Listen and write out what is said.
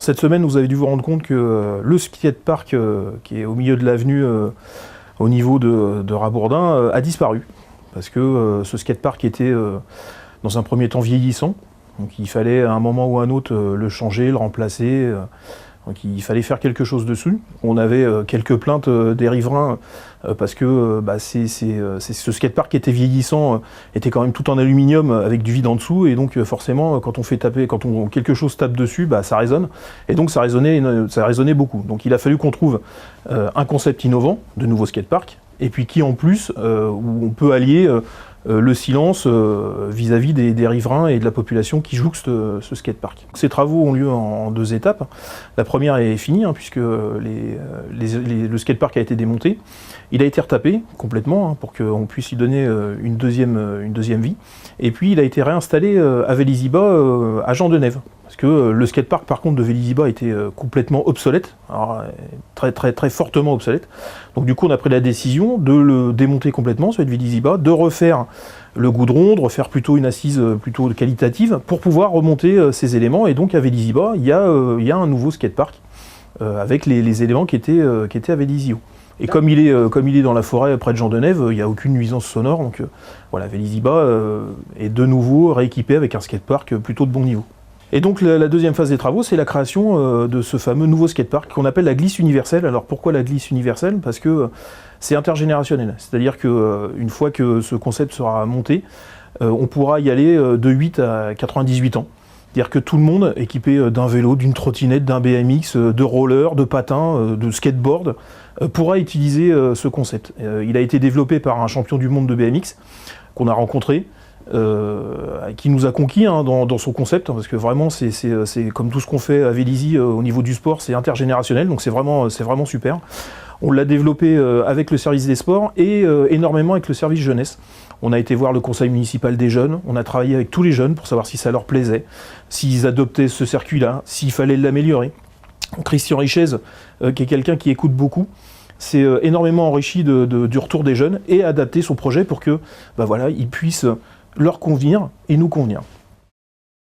Cette semaine, vous avez dû vous rendre compte que le skatepark qui est au milieu de l'avenue au niveau de Rabourdin a disparu. Parce que ce skatepark était dans un premier temps vieillissant. Donc il fallait à un moment ou à un autre le changer, le remplacer. Donc il fallait faire quelque chose dessus. On avait quelques plaintes des riverains parce que ce skatepark qui était vieillissant était quand même tout en aluminium avec du vide en dessous, et donc forcément quand quelque chose tape dessus, ça résonne, et donc ça résonnait beaucoup. Donc il a fallu qu'on trouve un concept innovant de nouveau skatepark, et puis qui en plus où on peut allier le silence vis-à-vis des riverains et de la population qui jouxte ce skatepark. Ces travaux ont lieu en deux étapes. La première est finie, puisque le skatepark a été démonté. Il a été retapé complètement pour qu'on puisse y donner une deuxième vie. Et puis il a été réinstallé à Vélizy-Bas, à Jean-Denève. Parce que le skatepark par contre de Vélizy-Bas était complètement obsolète, alors, très fortement obsolète. Donc du coup on a pris la décision de le démonter complètement, celui de Vélizy-Bas, de refaire le goudron, de refaire plutôt une assise plutôt qualitative pour pouvoir remonter ces éléments. Et donc à Vélizy-Bas, il y a un nouveau skatepark avec les éléments qui étaient à Vélizy-Haut. Et comme il est dans la forêt près de Jean-Denève, il n'y a aucune nuisance sonore. Donc voilà, Vélizy-Bas est de nouveau rééquipé avec un skatepark plutôt de bon niveau. Et donc la deuxième phase des travaux, c'est la création de ce fameux nouveau skatepark qu'on appelle la glisse universelle. Alors pourquoi la glisse universelle? Parce que c'est intergénérationnel. C'est-à-dire qu'une fois que ce concept sera monté, on pourra y aller de 8 à 98 ans. C'est-à-dire que tout le monde, équipé d'un vélo, d'une trottinette, d'un BMX, de roller, de patin, de skateboard, pourra utiliser ce concept. Il a été développé par un champion du monde de BMX qu'on a rencontré, qui nous a conquis dans son concept, parce que vraiment c'est comme tout ce qu'on fait à Vélizy au niveau du sport, c'est intergénérationnel, donc c'est vraiment super. On l'a développé avec le service des sports et énormément avec le service jeunesse. On a été voir le conseil municipal des jeunes, on a travaillé avec tous les jeunes pour savoir si ça leur plaisait, s'ils adoptaient ce circuit-là, s'il fallait l'améliorer. Christian Richez, qui est quelqu'un qui écoute beaucoup, s'est énormément enrichi du retour des jeunes et a adapté son projet pour que il puisse leur convenir et nous convenir.